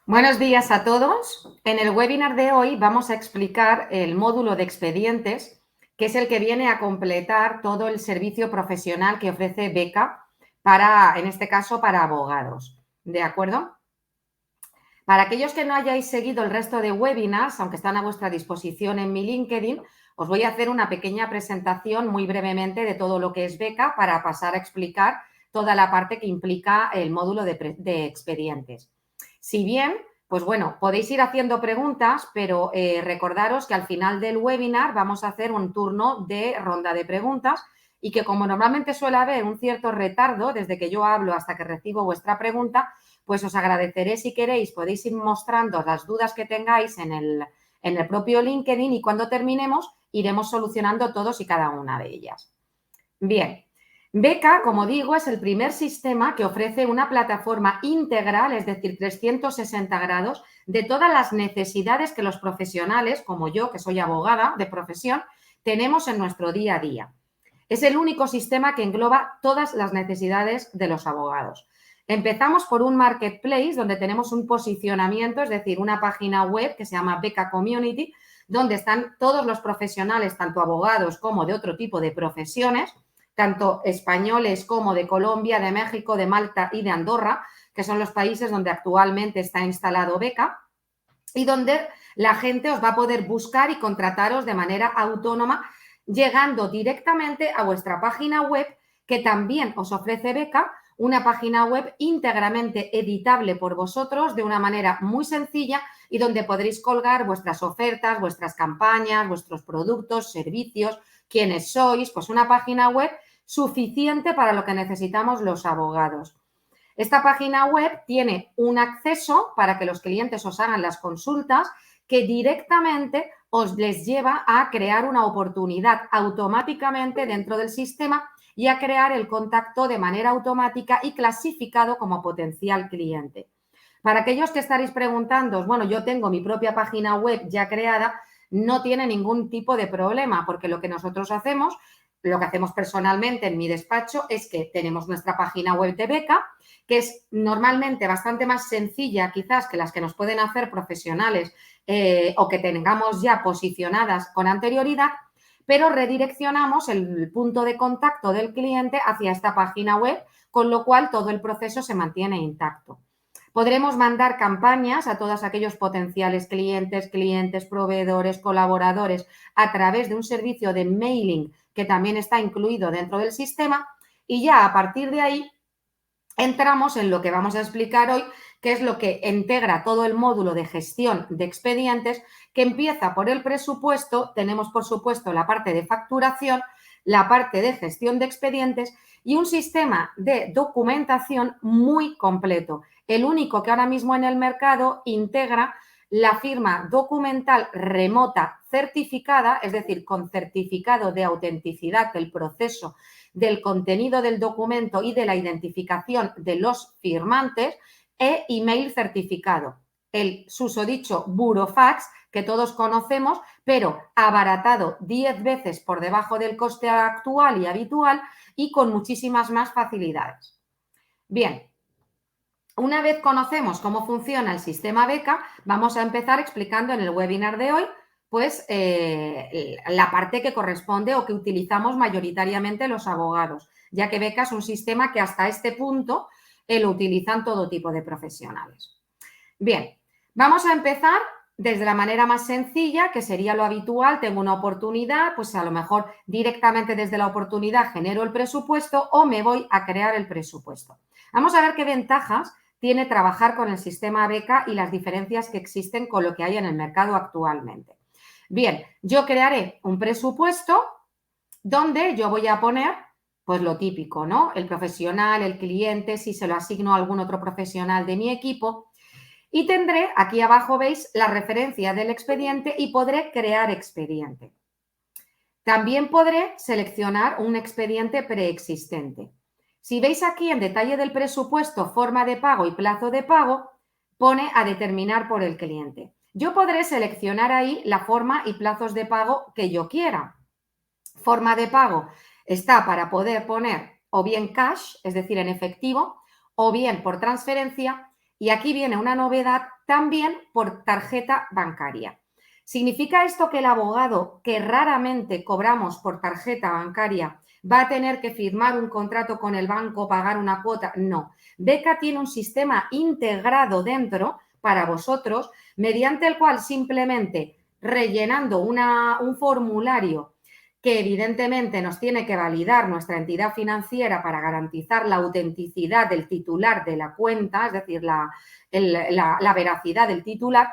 Buenos días a todos. En el webinar de hoy vamos a explicar el módulo de expedientes, que es el que viene a completar todo el servicio profesional que ofrece Beca para, en este caso, para abogados. ¿De acuerdo? Para aquellos que no hayáis seguido el resto de webinars, aunque están a vuestra disposición en mi LinkedIn, os voy a hacer una pequeña presentación muy brevemente de todo lo que es Beca para pasar a explicar toda la parte que implica el módulo de expedientes. Si bien, pues bueno, podéis ir haciendo preguntas, pero recordaros que al final del webinar vamos a hacer un turno de ronda de preguntas y que como normalmente suele haber un cierto retardo desde que yo hablo hasta que recibo vuestra pregunta, pues os agradeceré si queréis, podéis ir mostrando las dudas que tengáis en el propio LinkedIn y cuando terminemos iremos solucionando todos y cada una de ellas. Bien, Beca, como digo, es el primer sistema que ofrece una plataforma integral, es decir, 360 grados, de todas las necesidades que los profesionales, como yo, que soy abogada de profesión, tenemos en nuestro día a día. Es el único sistema que engloba todas las necesidades de los abogados. Empezamos por un marketplace donde tenemos un posicionamiento, es decir, una página web que se llama Beca Community, donde están todos los profesionales, tanto abogados como de otro tipo de profesiones, tanto españoles como de Colombia, de México, de Malta y de Andorra, que son los países donde actualmente está instalado Beca, y donde la gente os va a poder buscar y contrataros de manera autónoma, llegando directamente a vuestra página web, que también os ofrece Beca, una página web íntegramente editable por vosotros de una manera muy sencilla y donde podréis colgar vuestras ofertas, vuestras campañas, vuestros productos, servicios, quiénes sois, pues una página web suficiente para lo que necesitamos los abogados. Esta página web tiene un acceso para que los clientes os hagan las consultas que directamente os les lleva a crear una oportunidad automáticamente dentro del sistema y a crear el contacto de manera automática y clasificado como potencial cliente. Para aquellos que estaréis preguntando, bueno, yo tengo mi propia página web ya creada, no tiene ningún tipo de problema, porque lo que nosotros hacemos, lo que hacemos personalmente en mi despacho es que tenemos nuestra página web de Beca, que es normalmente bastante más sencilla quizás que las que nos pueden hacer profesionales o que tengamos ya posicionadas con anterioridad, pero redireccionamos el punto de contacto del cliente hacia esta página web, con lo cual todo el proceso se mantiene intacto. Podremos mandar campañas a todos aquellos potenciales clientes, proveedores, colaboradores a través de un servicio de mailing que también está incluido dentro del sistema y ya a partir de ahí entramos en lo que vamos a explicar hoy, que es lo que integra todo el módulo de gestión de expedientes, que empieza por el presupuesto, tenemos por supuesto la parte de facturación, la parte de gestión de expedientes y un sistema de documentación muy completo, el único que ahora mismo en el mercado integra la firma documental remota certificada, es decir, con certificado de autenticidad del proceso, del contenido del documento y de la identificación de los firmantes e email certificado. El susodicho burofax que todos conocemos, pero abaratado 10 veces por debajo del coste actual y habitual y con muchísimas más facilidades. Bien, una vez conocemos cómo funciona el sistema Beca, vamos a empezar explicando en el webinar de hoy pues la parte que corresponde o que utilizamos mayoritariamente los abogados, ya que Beca es un sistema que hasta este punto lo utilizan todo tipo de profesionales. Bien, vamos a empezar desde la manera más sencilla, que sería lo habitual. Tengo una oportunidad, pues a lo mejor directamente desde la oportunidad genero el presupuesto o me voy a crear el presupuesto. Vamos a ver qué ventajas tiene trabajar con el sistema Beca y las diferencias que existen con lo que hay en el mercado actualmente. Bien, yo crearé un presupuesto donde yo voy a poner pues lo típico, ¿no? El profesional, el cliente, si se lo asigno a algún otro profesional de mi equipo. Y tendré, aquí abajo veis, la referencia del expediente y podré crear expediente. También podré seleccionar un expediente preexistente. Si veis aquí en detalle del presupuesto, forma de pago y plazo de pago, pone a determinar por el cliente. Yo podré seleccionar ahí la forma y plazos de pago que yo quiera. Forma de pago está para poder poner o bien cash, es decir, en efectivo, o bien por transferencia, y aquí viene una novedad, también por tarjeta bancaria. ¿Significa esto que el abogado, que raramente cobramos por tarjeta bancaria, va a tener que firmar un contrato con el banco, pagar una cuota? No. Beca tiene un sistema integrado dentro para vosotros, mediante el cual simplemente rellenando un formulario que evidentemente nos tiene que validar nuestra entidad financiera para garantizar la autenticidad del titular de la cuenta, es decir, la veracidad del titular,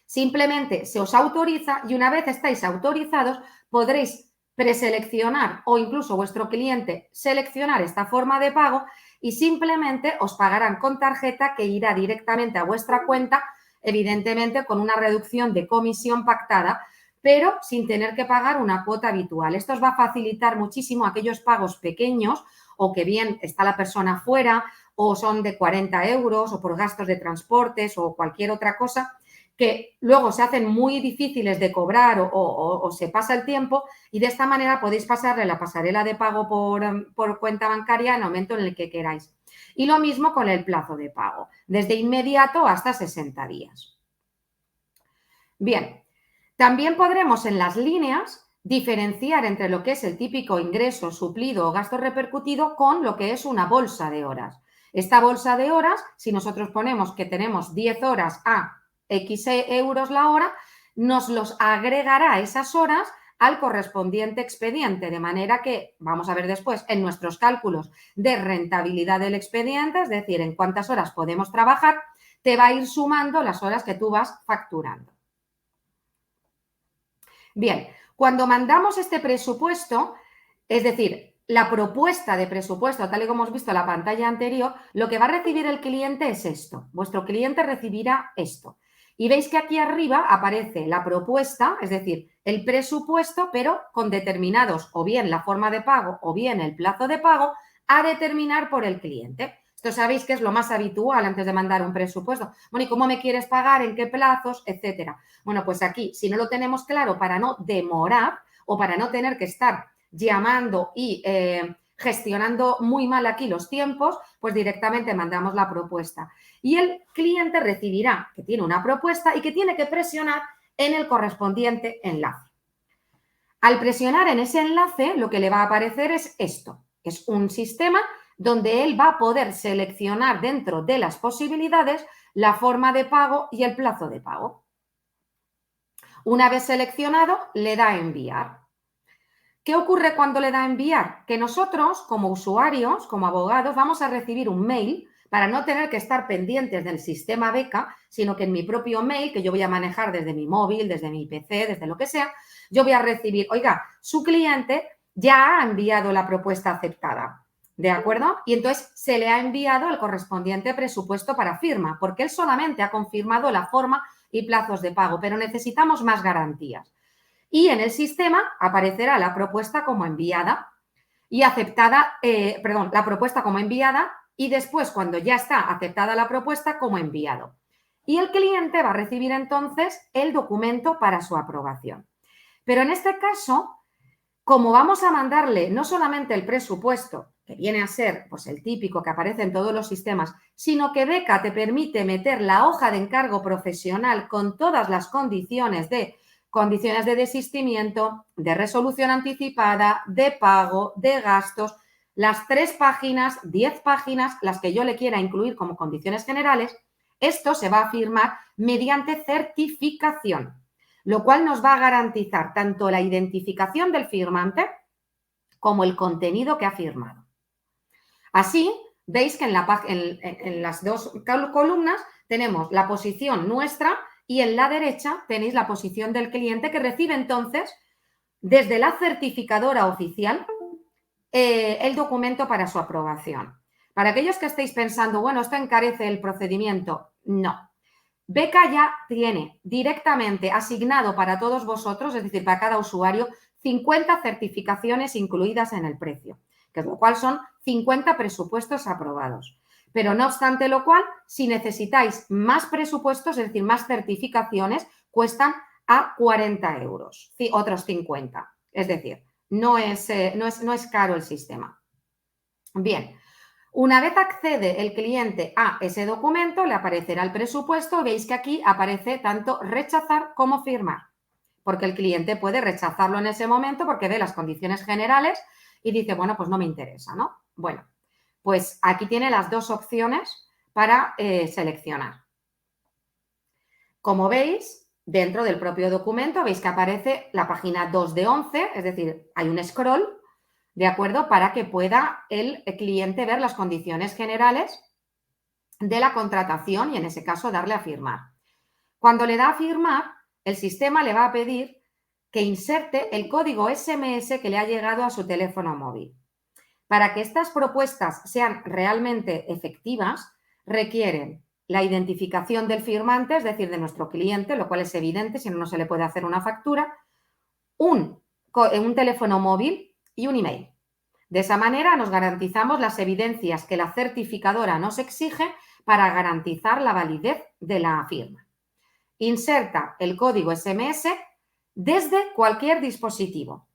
simplemente se os autoriza y una vez estáis autorizados podréis preseleccionar o incluso vuestro cliente seleccionar esta forma de pago y simplemente os pagarán con tarjeta que irá directamente a vuestra cuenta, evidentemente con una reducción de comisión pactada, pero sin tener que pagar una cuota habitual. Esto os va a facilitar muchísimo aquellos pagos pequeños o que bien está la persona fuera o son de 40 euros o por gastos de transportes o cualquier otra cosa, que luego se hacen muy difíciles de cobrar o se pasa el tiempo y de esta manera podéis pasarle la pasarela de pago por cuenta bancaria en el momento en el que queráis. Y lo mismo con el plazo de pago, desde inmediato hasta 60 días. Bien, también podremos en las líneas diferenciar entre lo que es el típico ingreso, suplido o gasto repercutido con lo que es una bolsa de horas. Esta bolsa de horas, si nosotros ponemos que tenemos 10 horas a X euros la hora, nos los agregará esas horas al correspondiente expediente, de manera que, vamos a ver después, en nuestros cálculos de rentabilidad del expediente, es decir, en cuántas horas podemos trabajar, te va a ir sumando las horas que tú vas facturando. Bien, cuando mandamos este presupuesto, es decir, la propuesta de presupuesto, tal y como hemos visto en la pantalla anterior, lo que va a recibir el cliente es esto. Vuestro cliente recibirá esto. Y veis que aquí arriba aparece la propuesta, es decir, el presupuesto, pero con determinados o bien la forma de pago o bien el plazo de pago a determinar por el cliente. Esto sabéis que es lo más habitual antes de mandar un presupuesto. Bueno, ¿y cómo me quieres pagar? ¿En qué plazos? Etcétera. Bueno, pues aquí, si no lo tenemos claro para no demorar o para no tener que estar llamando y gestionando muy mal aquí los tiempos, pues directamente mandamos la propuesta. Y el cliente recibirá que tiene una propuesta y que tiene que presionar en el correspondiente enlace. Al presionar en ese enlace, lo que le va a aparecer es esto. Es un sistema donde él va a poder seleccionar dentro de las posibilidades la forma de pago y el plazo de pago. Una vez seleccionado, le da a enviar. ¿Qué ocurre cuando le da a enviar? Que nosotros, como usuarios, como abogados, vamos a recibir un mail para no tener que estar pendientes del sistema beca, sino que en mi propio mail, que yo voy a manejar desde mi móvil, desde mi PC, desde lo que sea, yo voy a recibir, oiga, su cliente ya ha enviado la propuesta aceptada, ¿de acuerdo? Y entonces se le ha enviado el correspondiente presupuesto para firma, porque él solamente ha confirmado la forma y plazos de pago, pero necesitamos más garantías. Y en el sistema aparecerá la propuesta como enviada y aceptada, la propuesta como enviada y después, cuando ya está aceptada la propuesta, como enviado. Y el cliente va a recibir entonces el documento para su aprobación. Pero en este caso, como vamos a mandarle no solamente el presupuesto, que viene a ser pues, el típico que aparece en todos los sistemas, sino que Beca te permite meter la hoja de encargo profesional con todas las condiciones de desistimiento, de resolución anticipada, de pago, de gastos, las 3 páginas, 10 páginas, las que yo le quiera incluir como condiciones generales, esto se va a firmar mediante certificación, lo cual nos va a garantizar tanto la identificación del firmante como el contenido que ha firmado. Así, veis que en las dos columnas tenemos la posición nuestra y en la derecha tenéis la posición del cliente que recibe entonces desde la certificadora oficial el documento para su aprobación. Para aquellos que estéis pensando, bueno, esto encarece el procedimiento, no. Beca ya tiene directamente asignado para todos vosotros, es decir, para cada usuario, 50 certificaciones incluidas en el precio, que es lo cual son 50 presupuestos aprobados. Pero no obstante lo cual, si necesitáis más presupuestos, es decir, más certificaciones, cuestan a 40 euros, otros 50. Es decir, no es caro el sistema. Bien, Una vez accede el cliente a ese documento, le aparecerá el presupuesto. Veis que aquí aparece tanto rechazar como firmar, porque el cliente puede rechazarlo en ese momento porque ve las condiciones generales y dice, bueno, pues no me interesa, ¿no? Bueno, pues aquí tiene las dos opciones para seleccionar. Como veis, dentro del propio documento veis que aparece la página 2 de 11, es decir, hay un scroll, ¿de acuerdo? Para que pueda el cliente ver las condiciones generales de la contratación y en ese caso darle a firmar. Cuando le da a firmar, el sistema le va a pedir que inserte el código SMS que le ha llegado a su teléfono móvil. Para que estas propuestas sean realmente efectivas, requieren la identificación del firmante, es decir, de nuestro cliente, lo cual es evidente, si no, no se le puede hacer una factura, un teléfono móvil y un email. De esa manera nos garantizamos las evidencias que la certificadora nos exige para garantizar la validez de la firma. Inserta el código SMS desde cualquier dispositivo,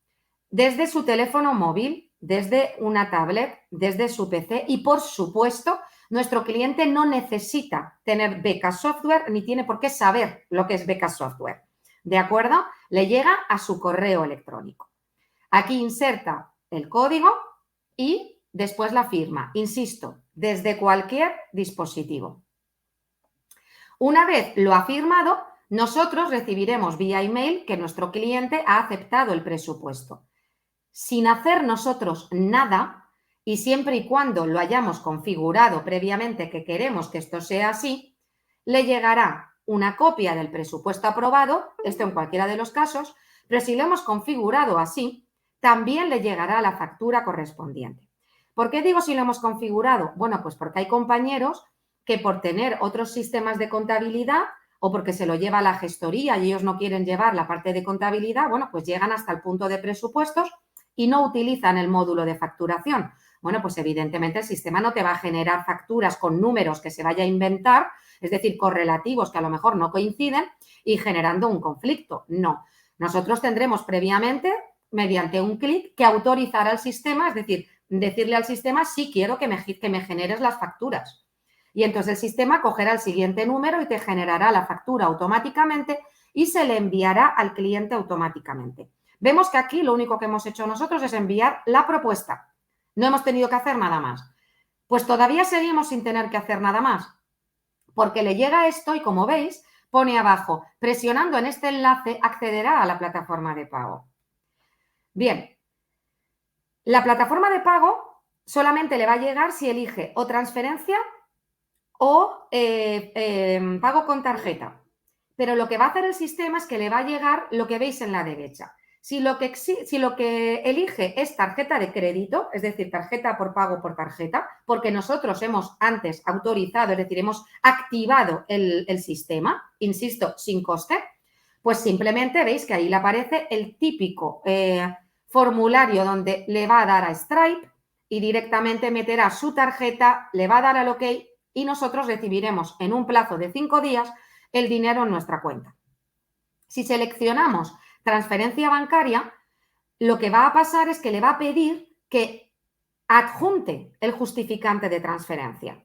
desde su teléfono móvil, desde una tablet, desde su PC y, por supuesto, nuestro cliente no necesita tener Beca Software ni tiene por qué saber lo que es Beca Software. ¿De acuerdo? Le llega a su correo electrónico. Aquí inserta el código y después la firma. Insisto, desde cualquier dispositivo. Una vez lo ha firmado, nosotros recibiremos vía email que nuestro cliente ha aceptado el presupuesto. Sin hacer nosotros nada, y siempre y cuando lo hayamos configurado previamente que queremos que esto sea así, le llegará una copia del presupuesto aprobado, esto en cualquiera de los casos, pero si lo hemos configurado así, también le llegará la factura correspondiente. ¿Por qué digo si lo hemos configurado? Bueno, pues porque hay compañeros que por tener otros sistemas de contabilidad o porque se lo lleva la gestoría y ellos no quieren llevar la parte de contabilidad, bueno, pues llegan hasta el punto de presupuestos y no utilizan el módulo de facturación. Bueno, pues evidentemente el sistema no te va a generar facturas con números que se vaya a inventar, es decir, correlativos que a lo mejor no coinciden y generando un conflicto. No. Nosotros tendremos previamente, mediante un clic, que autorizar al sistema, es decir, decirle al sistema sí quiero que me generes las facturas. Y entonces el sistema cogerá el siguiente número y te generará la factura automáticamente y se le enviará al cliente automáticamente. Vemos que aquí lo único que hemos hecho nosotros es enviar la propuesta. No hemos tenido que hacer nada más. Pues todavía seguimos sin tener que hacer nada más, porque le llega esto y, como veis, pone abajo, presionando en este enlace accederá a la plataforma de pago. Bien, la plataforma de pago solamente le va a llegar si elige o transferencia o pago con tarjeta. Pero lo que va a hacer el sistema es que le va a llegar lo que veis en la derecha. Si lo que elige es tarjeta de crédito, es decir, tarjeta por pago por tarjeta, porque nosotros hemos antes autorizado, es decir, hemos activado el sistema, insisto, sin coste, pues simplemente veis que ahí le aparece el típico formulario donde le va a dar a Stripe y directamente meterá su tarjeta, le va a dar al OK y nosotros recibiremos en un plazo de 5 días el dinero en nuestra cuenta. Si seleccionamos transferencia bancaria, lo que va a pasar es que le va a pedir que adjunte el justificante de transferencia.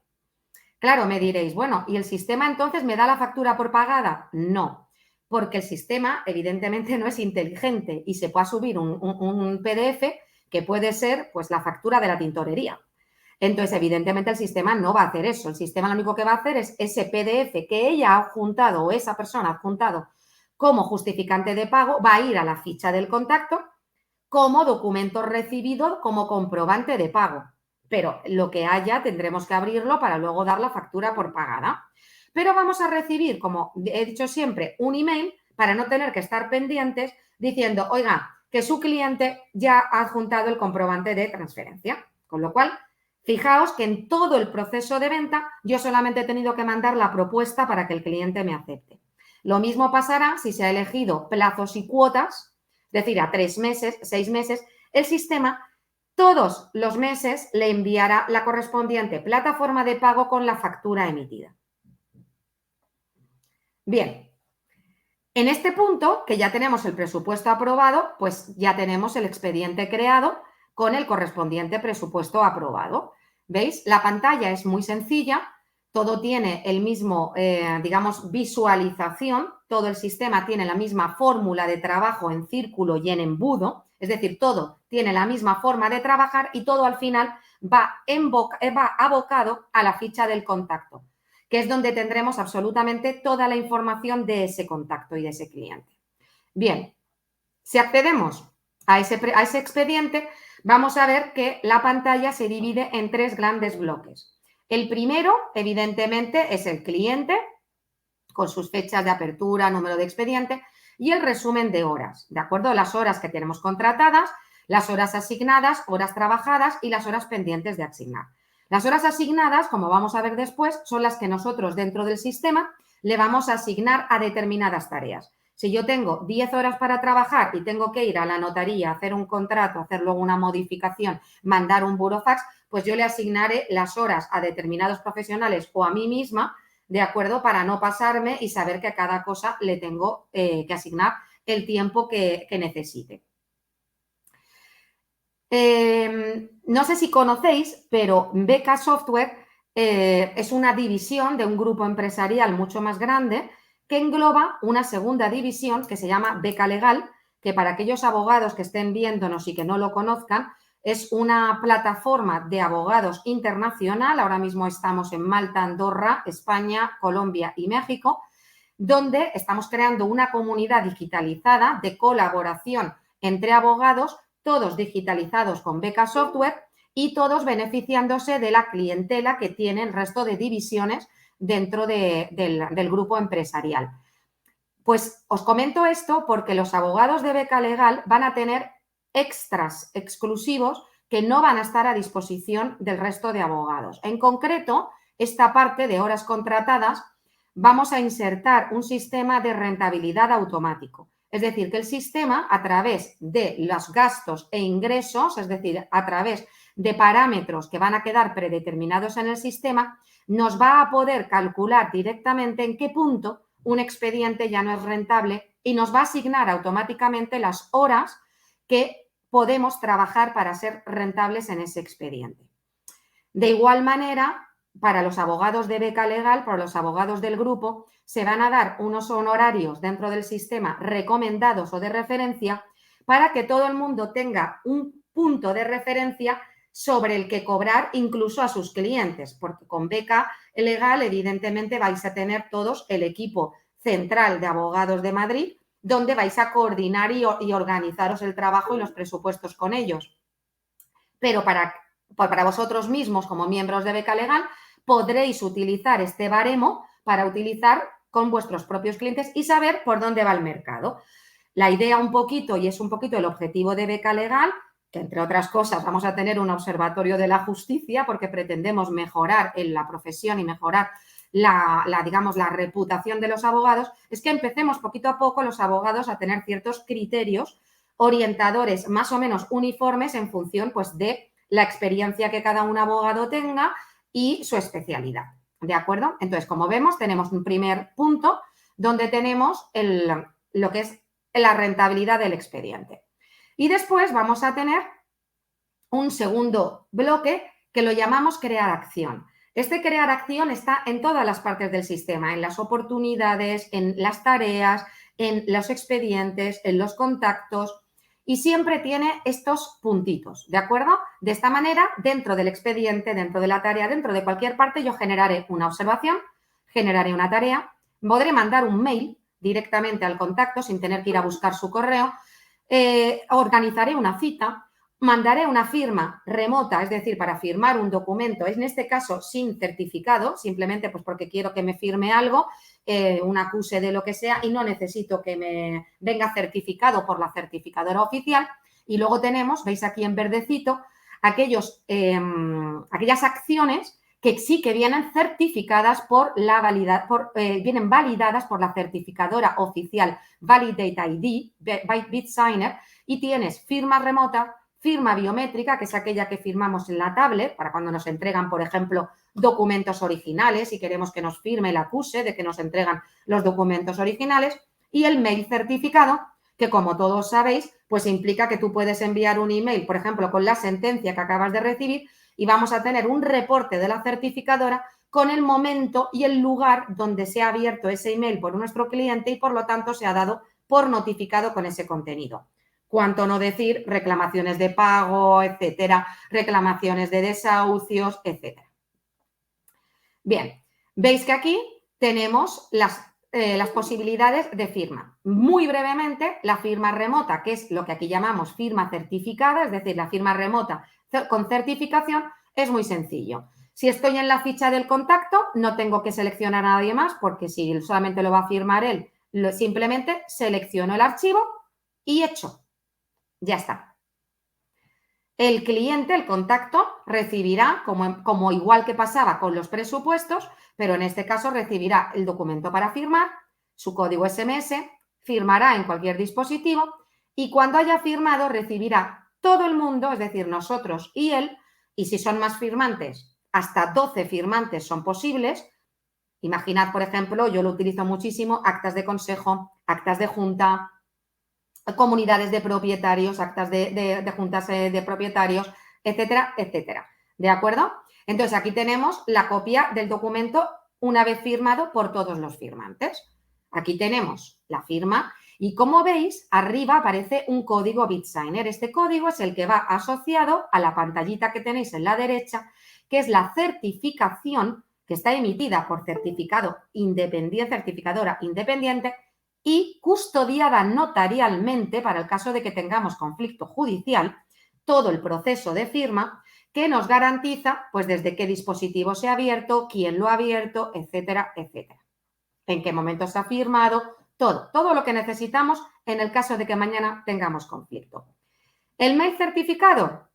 Claro, me diréis, bueno, ¿y el sistema entonces me da la factura por pagada? No, porque el sistema evidentemente no es inteligente y se puede subir un PDF que puede ser pues la factura de la tintorería. Entonces, evidentemente, el sistema no va a hacer eso. El sistema lo único que va a hacer es ese PDF que ella ha adjuntado o esa persona ha adjuntado como justificante de pago, va a ir a la ficha del contacto como documento recibido como comprobante de pago. Pero lo que haya tendremos que abrirlo para luego dar la factura por pagada. Pero vamos a recibir, como he dicho siempre, un email para no tener que estar pendientes diciendo, oiga, que su cliente ya ha adjuntado el comprobante de transferencia. Con lo cual, fijaos que en todo el proceso de venta yo solamente he tenido que mandar la propuesta para que el cliente me acepte. Lo mismo pasará si se ha elegido plazos y cuotas, es decir, a 3 meses, 6 meses, el sistema todos los meses le enviará la correspondiente plataforma de pago con la factura emitida. Bien, en este punto, que ya tenemos el presupuesto aprobado, pues ya tenemos el expediente creado con el correspondiente presupuesto aprobado. ¿Veis? La pantalla es muy sencilla, todo tiene el mismo, digamos, visualización, todo el sistema tiene la misma fórmula de trabajo en círculo y en embudo, es decir, todo tiene la misma forma de trabajar y todo al final va abocado a la ficha del contacto, que es donde tendremos absolutamente toda la información de ese contacto y de ese cliente. Bien, si accedemos a ese expediente, vamos a ver que la pantalla se divide en 3 grandes bloques. El primero, evidentemente, es el cliente, con sus fechas de apertura, número de expediente, y el resumen de horas, ¿de acuerdo? Las horas que tenemos contratadas, las horas asignadas, horas trabajadas y las horas pendientes de asignar. Las horas asignadas, como vamos a ver después, son las que nosotros dentro del sistema le vamos a asignar a determinadas tareas. Si yo tengo 10 horas para trabajar y tengo que ir a la notaría, hacer un contrato, hacer luego una modificación, mandar un burofax, pues yo le asignaré las horas a determinados profesionales o a mí misma, ¿de acuerdo? Para no pasarme y saber que a cada cosa le tengo que asignar el tiempo que necesite. No sé si conocéis, pero Beca Software es una división de un grupo empresarial mucho más grande que engloba una segunda división que se llama Beca Legal, que para aquellos abogados que estén viéndonos y que no lo conozcan, es una plataforma de abogados internacional. Ahora mismo estamos en Malta, Andorra, España, Colombia y México, donde estamos creando una comunidad digitalizada de colaboración entre abogados, todos digitalizados con Beca Software y todos beneficiándose de la clientela que tiene el resto de divisiones dentro del grupo empresarial. Pues os comento esto porque los abogados de Beca Legal van a tener extras exclusivos que no van a estar a disposición del resto de abogados. En concreto, esta parte de horas contratadas, vamos a insertar un sistema de rentabilidad automático. Es decir, que el sistema, a través de los gastos e ingresos, es decir, a través de parámetros que van a quedar predeterminados en el sistema, nos va a poder calcular directamente en qué punto un expediente ya no es rentable y nos va a asignar automáticamente las horas que podemos trabajar para ser rentables en ese expediente. De igual manera, para los abogados de Beca Legal, para los abogados del grupo, se van a dar unos honorarios dentro del sistema recomendados o de referencia para que todo el mundo tenga un punto de referencia sobre el que cobrar incluso a sus clientes, porque con Beca Legal evidentemente vais a tener todos el equipo central de abogados de Madrid, donde vais a coordinar y organizaros el trabajo y los presupuestos con ellos. Pero para vosotros mismos, como miembros de Beca Legal, podréis utilizar este baremo para utilizar con vuestros propios clientes y saber por dónde va el mercado. La idea un poquito, y es un poquito el objetivo de Beca Legal, que entre otras cosas vamos a tener un observatorio de la justicia porque pretendemos mejorar en la profesión y mejorar digamos, la reputación de los abogados, es que empecemos poquito a poco los abogados a tener ciertos criterios orientadores más o menos uniformes en función, pues, de la experiencia que cada un abogado tenga y su especialidad, ¿de acuerdo? Entonces, como vemos, tenemos un primer punto donde tenemos lo que es la rentabilidad del expediente. Y después vamos a tener un segundo bloque que lo llamamos crear acción. Este crear acción está en todas las partes del sistema, en las oportunidades, en las tareas, en los expedientes, en los contactos, y siempre tiene estos puntitos, ¿de acuerdo? De esta manera, dentro del expediente, dentro de la tarea, dentro de cualquier parte, yo generaré una observación, generaré una tarea, podré mandar un mail directamente al contacto sin tener que ir a buscar su correo, organizaré una cita, mandaré una firma remota, es decir, para firmar un documento, en este caso sin certificado, simplemente pues porque quiero que me firme algo, un acuse de lo que sea y no necesito que me venga certificado por la certificadora oficial. Y luego tenemos, veis aquí en verdecito, aquellas acciones que sí que vienen certificadas por vienen validadas por la certificadora oficial Validate ID, BitSigner, y tienes firma remota, firma biométrica, que es aquella que firmamos en la tablet, para cuando nos entregan, por ejemplo, documentos originales y queremos que nos firme el acuse de que nos entregan los documentos originales, y el mail certificado, que como todos sabéis, pues implica que tú puedes enviar un email, por ejemplo, con la sentencia que acabas de recibir y vamos a tener un reporte de la certificadora con el momento y el lugar donde se ha abierto ese email por nuestro cliente y por lo tanto se ha dado por notificado con ese contenido. Cuánto no decir reclamaciones de pago, etcétera, reclamaciones de desahucios, etcétera. Bien, veis que aquí tenemos las posibilidades de firma. Muy brevemente, la firma remota, que es lo que aquí llamamos firma certificada, es decir, la firma remota con certificación, es muy sencillo. Si estoy en la ficha del contacto, no tengo que seleccionar a nadie más porque si solamente lo va a firmar él, simplemente selecciono el archivo y hecho. Ya está. El cliente, el contacto, recibirá, como igual que pasaba con los presupuestos, pero en este caso recibirá el documento para firmar, su código SMS, firmará en cualquier dispositivo y cuando haya firmado recibirá todo el mundo, es decir, nosotros y él, y si son más firmantes, hasta 12 firmantes son posibles. Imaginad, por ejemplo, yo lo utilizo muchísimo, actas de consejo, actas de junta, comunidades de propietarios, actas de juntas de propietarios, etcétera, etcétera. ¿De acuerdo? Entonces, aquí tenemos la copia del documento una vez firmado por todos los firmantes. Aquí tenemos la firma y como veis, arriba aparece un código BitSigner. Este código es el que va asociado a la pantallita que tenéis en la derecha, que es la certificación que está emitida por certificadora independiente y custodiada notarialmente para el caso de que tengamos conflicto judicial, todo el proceso de firma que nos garantiza pues desde qué dispositivo se ha abierto, quién lo ha abierto, etcétera, etcétera. En qué momento se ha firmado, todo lo que necesitamos en el caso de que mañana tengamos conflicto. El mail certificado,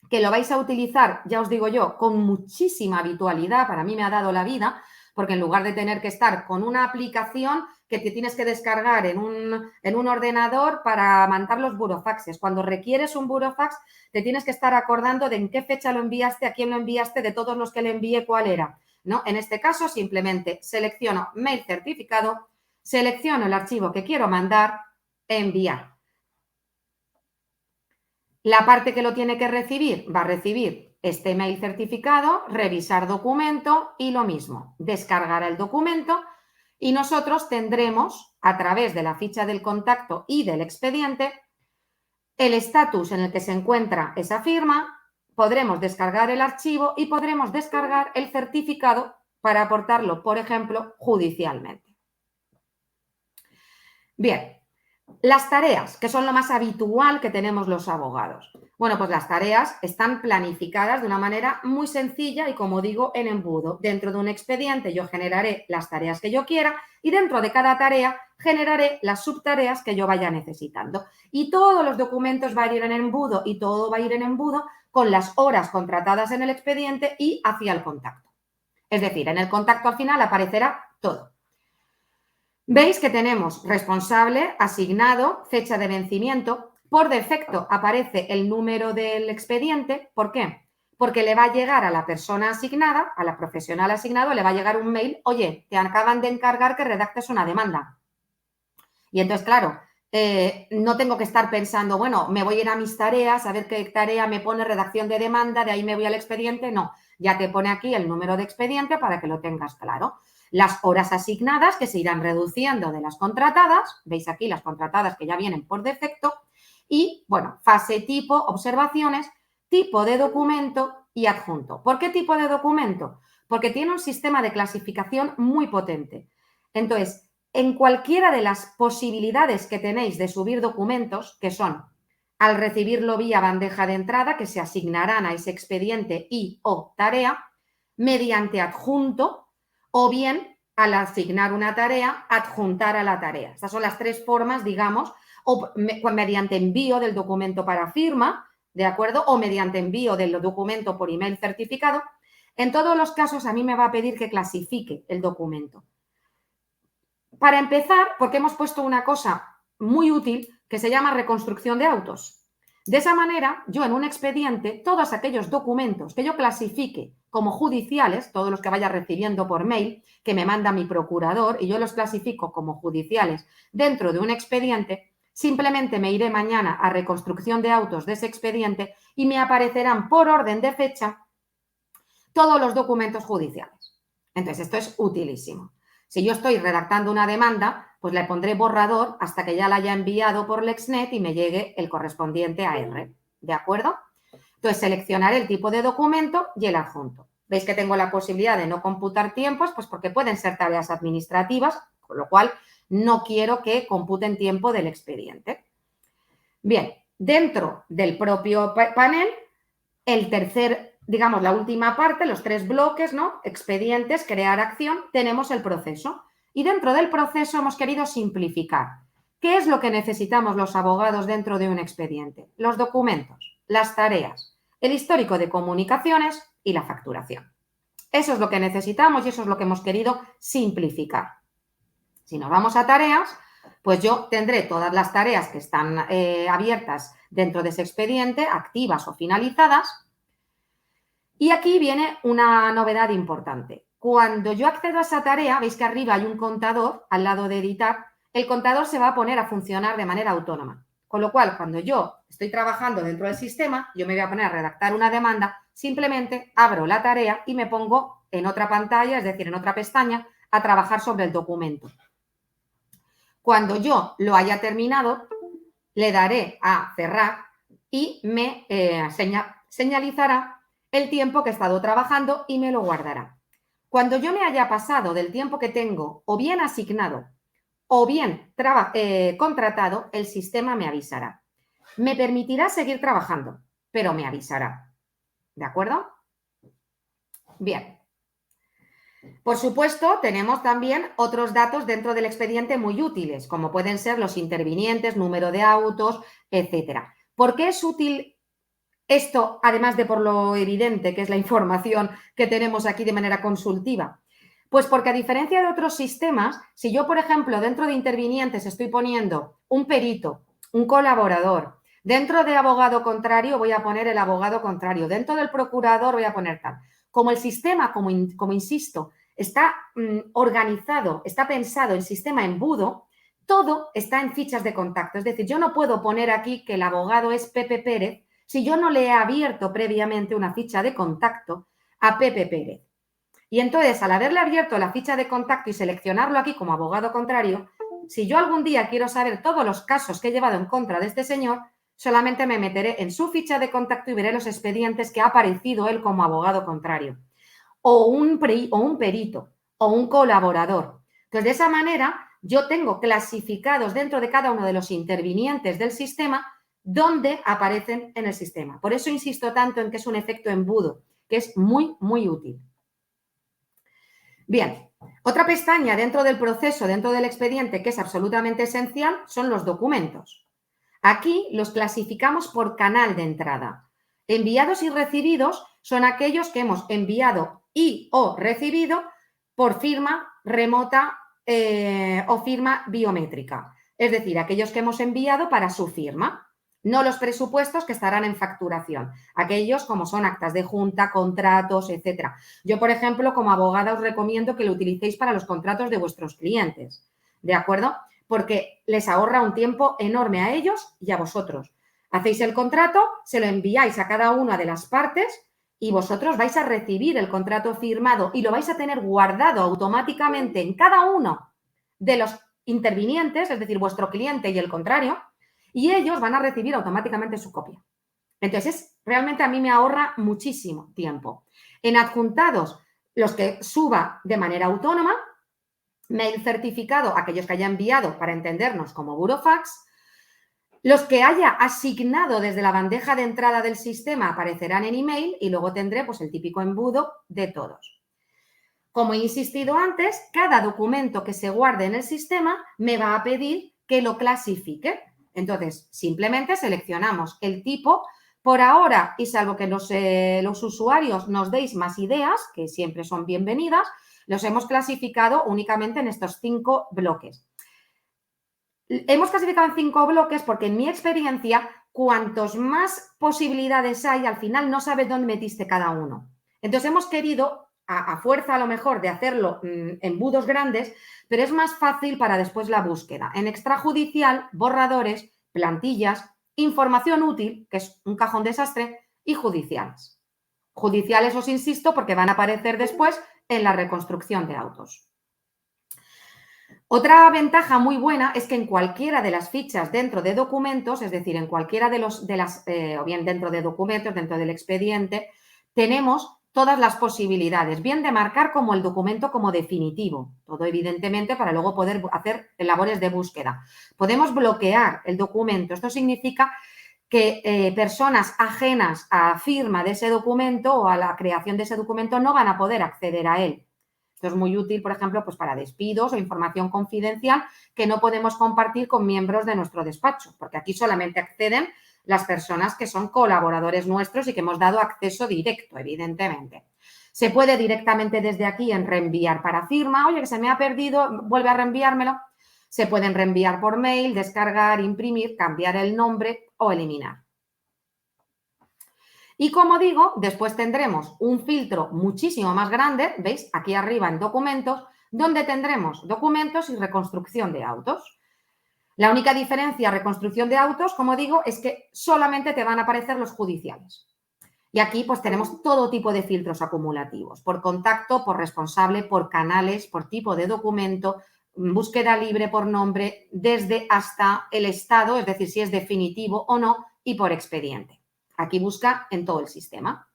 que lo vais a utilizar, ya os digo yo, con muchísima habitualidad, para mí me ha dado la vida, porque en lugar de tener que estar con una aplicación que te tienes que descargar en un ordenador para mandar los burofaxes, cuando requieres un burofax te tienes que estar acordando de en qué fecha lo enviaste, a quién lo enviaste, de todos los que le envié, cuál era, ¿no? En este caso simplemente selecciono mail certificado, selecciono el archivo que quiero mandar, enviar. La parte que lo tiene que recibir va a recibir este mail certificado, revisar documento y lo mismo, descargar el documento y nosotros tendremos a través de la ficha del contacto y del expediente el estatus en el que se encuentra esa firma, podremos descargar el archivo y podremos descargar el certificado para aportarlo, por ejemplo, judicialmente. Bien. Las tareas, que son lo más habitual que tenemos los abogados. Bueno, pues las tareas están planificadas de una manera muy sencilla y, como digo, en embudo. Dentro de un expediente yo generaré las tareas que yo quiera y dentro de cada tarea generaré las subtareas que yo vaya necesitando. Y todos los documentos van a ir en embudo y todo va a ir en embudo con las horas contratadas en el expediente y hacia el contacto. Es decir, en el contacto al final aparecerá todo. Veis que tenemos responsable, asignado, fecha de vencimiento. Por defecto aparece el número del expediente. ¿Por qué? Porque le va a llegar a la persona asignada, a la profesional asignado, le va a llegar un mail, oye, te acaban de encargar que redactes una demanda. Y entonces, claro, no tengo que estar pensando, bueno, me voy a ir a mis tareas, a ver qué tarea me pone redacción de demanda, de ahí me voy al expediente. No, ya te pone aquí el número de expediente para que lo tengas claro. Las horas asignadas que se irán reduciendo de las contratadas, veis aquí las contratadas que ya vienen por defecto, y bueno, fase tipo, observaciones, tipo de documento y adjunto. ¿Por qué tipo de documento? Porque tiene un sistema de clasificación muy potente. Entonces, en cualquiera de las posibilidades que tenéis de subir documentos, que son al recibirlo vía bandeja de entrada, que se asignarán a ese expediente y o tarea, mediante adjunto, o bien, al asignar una tarea, adjuntar a la tarea. Estas son las tres formas, digamos, o mediante envío del documento para firma, ¿de acuerdo? O mediante envío del documento por email certificado. En todos los casos, a mí me va a pedir que clasifique el documento. Para empezar, porque hemos puesto una cosa muy útil que se llama reconstrucción de autos. De esa manera, yo en un expediente, todos aquellos documentos que yo clasifique como judiciales, todos los que vaya recibiendo por mail, que me manda mi procurador y yo los clasifico como judiciales dentro de un expediente, simplemente me iré mañana a reconstrucción de autos de ese expediente y me aparecerán por orden de fecha todos los documentos judiciales. Entonces, esto es utilísimo. Si yo estoy redactando una demanda, pues le pondré borrador hasta que ya la haya enviado por LexNet y me llegue el correspondiente AR. ¿De acuerdo? Entonces, seleccionaré el tipo de documento y el adjunto. Veis que tengo la posibilidad de no computar tiempos, pues porque pueden ser tareas administrativas, con lo cual no quiero que computen tiempo del expediente. Bien, dentro del propio panel, el tercer, digamos, la última parte, los 3 bloques, ¿no? Expedientes, crear acción, tenemos el proceso. Y dentro del proceso hemos querido simplificar. ¿Qué es lo que necesitamos los abogados dentro de un expediente? Los documentos, las tareas, el histórico de comunicaciones y la facturación. Eso es lo que necesitamos y eso es lo que hemos querido simplificar. Si nos vamos a tareas, pues yo tendré todas las tareas que están abiertas dentro de ese expediente, activas o finalizadas. Y aquí viene una novedad importante. Cuando yo accedo a esa tarea, veis que arriba hay un contador al lado de editar, el contador se va a poner a funcionar de manera autónoma. Con lo cual, cuando yo estoy trabajando dentro del sistema, yo me voy a poner a redactar una demanda, simplemente abro la tarea y me pongo en otra pantalla, es decir, en otra pestaña, a trabajar sobre el documento. Cuando yo lo haya terminado, le daré a cerrar y me señalizará el tiempo que he estado trabajando y me lo guardará. Cuando yo me haya pasado del tiempo que tengo o bien asignado o bien contratado, el sistema me avisará. Me permitirá seguir trabajando, pero me avisará. ¿De acuerdo? Bien. Por supuesto, tenemos también otros datos dentro del expediente muy útiles, como pueden ser los intervinientes, número de autos, etcétera. ¿Por qué es útil esto, además de por lo evidente que es la información que tenemos aquí de manera consultiva? Pues porque a diferencia de otros sistemas, si yo, por ejemplo, dentro de intervinientes estoy poniendo un perito, un colaborador, dentro de abogado contrario voy a poner el abogado contrario, dentro del procurador voy a poner tal. Como el sistema, como insisto, está organizado, está pensado el sistema embudo, todo está en fichas de contacto. Es decir, yo no puedo poner aquí que el abogado es Pepe Pérez si yo no le he abierto previamente una ficha de contacto a Pepe Pérez. Y entonces, al haberle abierto la ficha de contacto y seleccionarlo aquí como abogado contrario, si yo algún día quiero saber todos los casos que he llevado en contra de este señor, solamente me meteré en su ficha de contacto y veré los expedientes que ha aparecido él como abogado contrario. O un perito, o un colaborador. Entonces, de esa manera, yo tengo clasificados dentro de cada uno de los intervinientes del sistema donde aparecen en el sistema. Por eso insisto tanto en que es un efecto embudo, que es muy, muy útil. Bien, otra pestaña dentro del proceso, dentro del expediente, que es absolutamente esencial, son los documentos. Aquí los clasificamos por canal de entrada. Enviados y recibidos son aquellos que hemos enviado y o recibido por firma remota o firma biométrica. Es decir, aquellos que hemos enviado para su firma, no los presupuestos que estarán en facturación, aquellos como son actas de junta, contratos, etcétera. Yo, por ejemplo, como abogada os recomiendo que lo utilicéis para los contratos de vuestros clientes, ¿de acuerdo? Porque les ahorra un tiempo enorme a ellos y a vosotros. Hacéis el contrato, se lo enviáis a cada una de las partes y vosotros vais a recibir el contrato firmado y lo vais a tener guardado automáticamente en cada uno de los intervinientes, es decir, vuestro cliente y el contrario, y ellos van a recibir automáticamente su copia. Entonces, realmente a mí me ahorra muchísimo tiempo. En adjuntados, los que suba de manera autónoma, mail certificado, aquellos que haya enviado para entendernos como burofax, los que haya asignado desde la bandeja de entrada del sistema aparecerán en email y luego tendré pues el típico embudo de todos. Como he insistido antes, cada documento que se guarde en el sistema me va a pedir que lo clasifique. Entonces, simplemente seleccionamos el tipo. Por ahora, y salvo que los usuarios nos deis más ideas, que siempre son bienvenidas, los hemos clasificado únicamente en estos 5 bloques. Hemos clasificado en 5 bloques porque en mi experiencia, cuantos más posibilidades hay, al final no sabes dónde metiste cada uno. Entonces hemos querido, a fuerza a lo mejor de hacerlo embudos grandes, pero es más fácil para después la búsqueda. En extrajudicial, borradores, plantillas, información útil, que es un cajón desastre, y judiciales. Judiciales os insisto porque van a aparecer después en la reconstrucción de autos. Otra ventaja muy buena es que en cualquiera de las fichas dentro de documentos, es decir, en cualquiera o bien dentro de documentos, dentro del expediente, tenemos todas las posibilidades, bien de marcar como el documento como definitivo, todo evidentemente para luego poder hacer labores de búsqueda. Podemos bloquear el documento, esto significa que personas ajenas a firma de ese documento o a la creación de ese documento no van a poder acceder a él. Esto es muy útil, por ejemplo, pues para despidos o información confidencial que no podemos compartir con miembros de nuestro despacho, porque aquí solamente acceden las personas que son colaboradores nuestros y que hemos dado acceso directo, evidentemente. Se puede directamente desde aquí en reenviar para firma, oye, que se me ha perdido, vuelve a reenviármelo. Se pueden reenviar por mail, descargar, imprimir, cambiar el nombre o eliminar. Y como digo, después tendremos un filtro muchísimo más grande, ¿veis? Aquí arriba en documentos, donde tendremos documentos y reconstrucción de autos. La única diferencia reconstrucción de autos, como digo, es que solamente te van a aparecer los judiciales. Y aquí pues tenemos todo tipo de filtros acumulativos, por contacto, por responsable, por canales, por tipo de documento, búsqueda libre por nombre, desde hasta el estado, es decir, si es definitivo o no, y por expediente. Aquí busca en todo el sistema.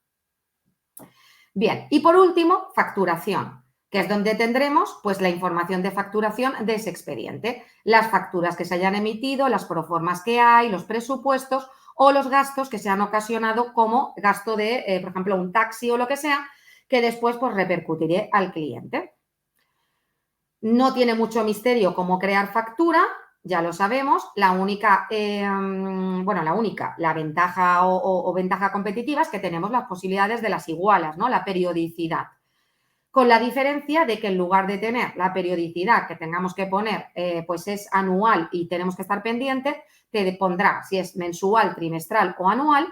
Bien, y por último, facturación, que es donde tendremos pues la información de facturación de ese expediente, las facturas que se hayan emitido, las proformas que hay, los presupuestos o los gastos que se han ocasionado como gasto de, por ejemplo, un taxi o lo que sea, que después pues repercutiré al cliente. No tiene mucho misterio cómo crear factura, ya lo sabemos. La ventaja o ventaja competitiva es que tenemos las posibilidades de las igualas, ¿no? La periodicidad. Con la diferencia de que en lugar de tener la periodicidad que tengamos que poner, pues es anual y tenemos que estar pendientes, te pondrá si es mensual, trimestral o anual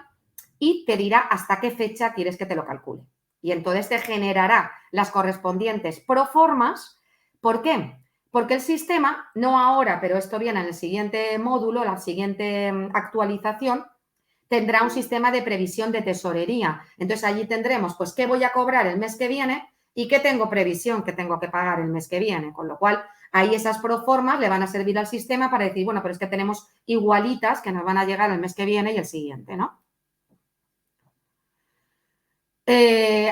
y te dirá hasta qué fecha quieres que te lo calcule. Y entonces te generará las correspondientes proformas. ¿Por qué? Porque el sistema, no ahora, pero esto viene en el siguiente módulo, la siguiente actualización, tendrá un sistema de previsión de tesorería. Entonces allí tendremos, pues, qué voy a cobrar el mes que viene y qué tengo previsión que tengo que pagar el mes que viene. Con lo cual, ahí esas proformas le van a servir al sistema para decir, bueno, pero es que tenemos igualitas que nos van a llegar el mes que viene y el siguiente, ¿no?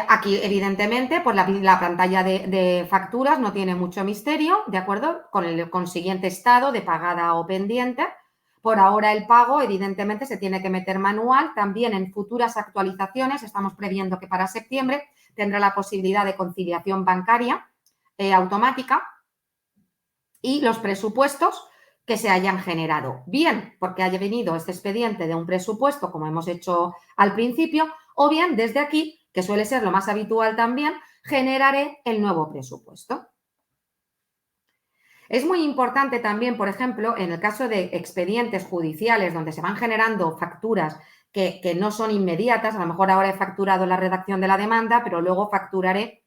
Aquí, evidentemente, pues la pantalla de facturas no tiene mucho misterio, ¿de acuerdo? Con el consiguiente estado de pagada o pendiente. Por ahora el pago, evidentemente, se tiene que meter manual. También en futuras actualizaciones, estamos previendo que para septiembre tendrá la posibilidad de conciliación bancaria automática y los presupuestos que se hayan generado. Bien, porque haya venido este expediente de un presupuesto, como hemos hecho al principio, o bien desde aquí, que suele ser lo más habitual también, generaré el nuevo presupuesto. Es muy importante también, por ejemplo, en el caso de expedientes judiciales donde se van generando facturas que no son inmediatas, a lo mejor ahora he facturado la redacción de la demanda, pero luego facturaré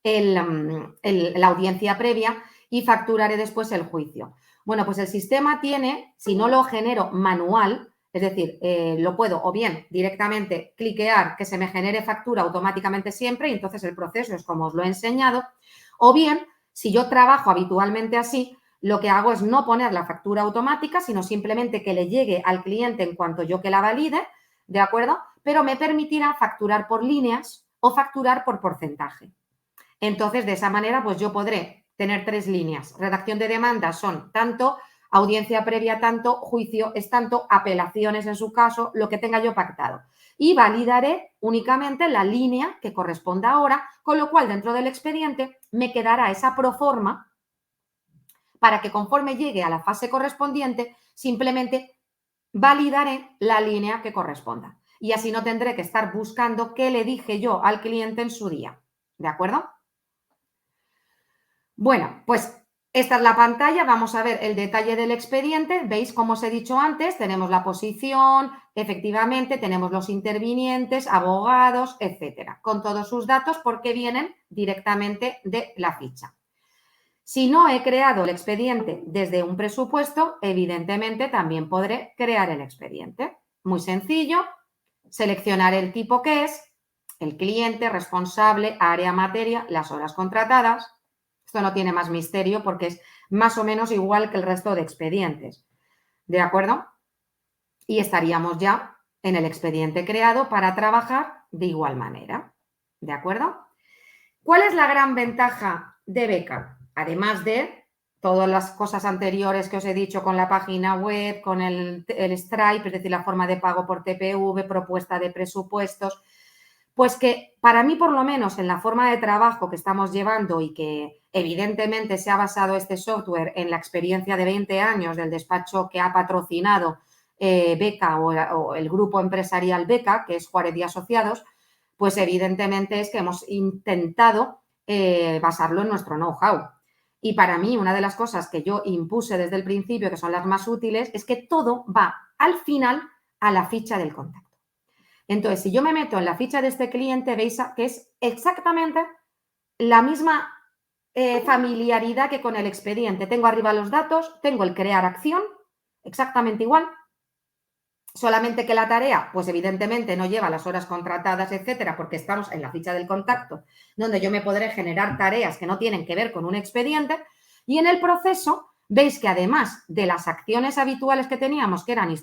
la audiencia previa y facturaré después el juicio. Bueno, pues el sistema tiene, si no lo genero manual, es decir, lo puedo o bien directamente cliquear que se me genere factura automáticamente siempre y entonces el proceso es como os lo he enseñado, o bien, si yo trabajo habitualmente así, lo que hago es no poner la factura automática, sino simplemente que le llegue al cliente en cuanto yo que la valide, ¿de acuerdo? Pero me permitirá facturar por líneas o facturar por porcentaje. Entonces, de esa manera, pues yo podré tener 3 líneas. Redacción de demanda son tanto, audiencia previa tanto, juicio es tanto, apelaciones en su caso, lo que tenga yo pactado. Y validaré únicamente la línea que corresponda ahora, con lo cual dentro del expediente me quedará esa proforma para que conforme llegue a la fase correspondiente, simplemente validaré la línea que corresponda. Y así no tendré que estar buscando qué le dije yo al cliente en su día. ¿De acuerdo? Bueno, pues esta es la pantalla, vamos a ver el detalle del expediente, veis como os he dicho antes, tenemos la posición, efectivamente tenemos los intervinientes, abogados, etcétera, con todos sus datos porque vienen directamente de la ficha. Si no he creado el expediente desde un presupuesto, evidentemente también podré crear el expediente. Muy sencillo, seleccionar el tipo que es, el cliente, responsable, área, materia, las horas contratadas. Esto no tiene más misterio porque es más o menos igual que el resto de expedientes. ¿De acuerdo? Y estaríamos ya en el expediente creado para trabajar de igual manera. ¿De acuerdo? ¿Cuál es la gran ventaja de Beca? Además de todas las cosas anteriores que os he dicho con la página web, con el Stripe, es decir, la forma de pago por TPV, propuesta de presupuestos, pues que para mí, por lo menos, en la forma de trabajo que estamos llevando y que evidentemente se ha basado este software en la experiencia de 20 años del despacho que ha patrocinado Beca o el grupo empresarial Beca, que es Juárez y Asociados, pues evidentemente es que hemos intentado basarlo en nuestro know-how. Y para mí, una de las cosas que yo impuse desde el principio, que son las más útiles, es que todo va al final a la ficha del contacto. Entonces, si yo me meto en la ficha de este cliente, veis que es exactamente la misma familiaridad que con el expediente. Tengo arriba los datos, tengo el crear acción, exactamente igual, solamente que la tarea, pues evidentemente no lleva las horas contratadas, etcétera, porque estamos en la ficha del contacto, donde yo me podré generar tareas que no tienen que ver con un expediente, y en el proceso veis que además de las acciones habituales que teníamos, que eran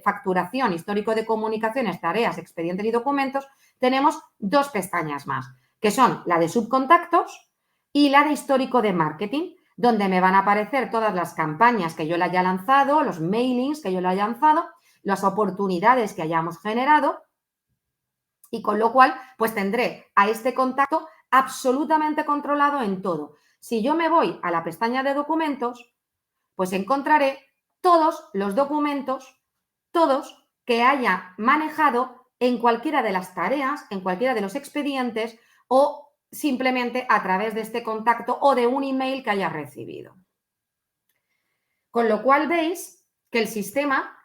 facturación, histórico de comunicaciones, tareas, expedientes y documentos, tenemos dos pestañas más, que son la de subcontactos y la de histórico de marketing, donde me van a aparecer todas las campañas que yo le haya lanzado, los mailings que yo le haya lanzado, las oportunidades que hayamos generado, y con lo cual pues tendré a este contacto absolutamente controlado en todo. Si yo me voy a la pestaña de documentos, pues encontraré todos los documentos, todos que haya manejado en cualquiera de las tareas, en cualquiera de los expedientes o simplemente a través de este contacto o de un email que haya recibido. Con lo cual veis que el sistema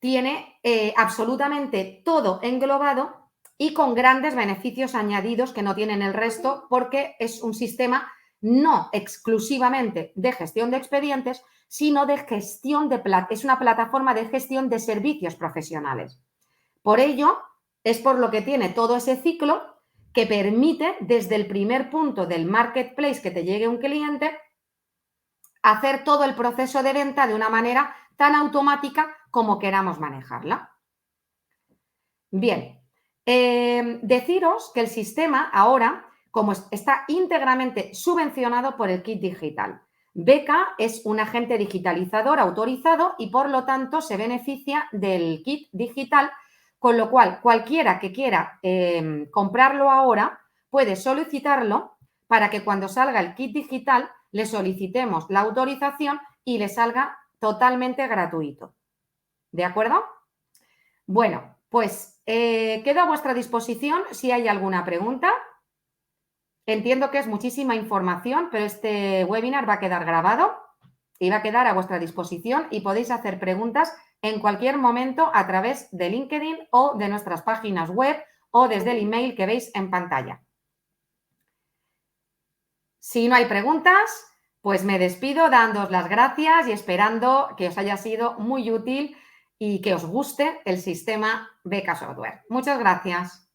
tiene absolutamente todo englobado y con grandes beneficios añadidos que no tienen el resto, porque es un sistema no exclusivamente de gestión de expedientes, sino de gestión es una plataforma de gestión de servicios profesionales. Por ello, es por lo que tiene todo ese ciclo que permite desde el primer punto del marketplace que te llegue un cliente, hacer todo el proceso de venta de una manera tan automática como queramos manejarla. Bien, deciros que el sistema ahora, como está íntegramente subvencionado por el kit digital, Beca es un agente digitalizador autorizado y por lo tanto se beneficia del kit digital, con lo cual cualquiera que quiera comprarlo ahora puede solicitarlo para que cuando salga el kit digital le solicitemos la autorización y le salga totalmente gratuito. ¿De acuerdo? Bueno, pues quedo a vuestra disposición si hay alguna pregunta. Entiendo que es muchísima información, pero este webinar va a quedar grabado y va a quedar a vuestra disposición y podéis hacer preguntas en cualquier momento a través de LinkedIn o de nuestras páginas web o desde el email que veis en pantalla. Si no hay preguntas, pues me despido dándoos las gracias y esperando que os haya sido muy útil y que os guste el sistema Beca Software. Muchas gracias.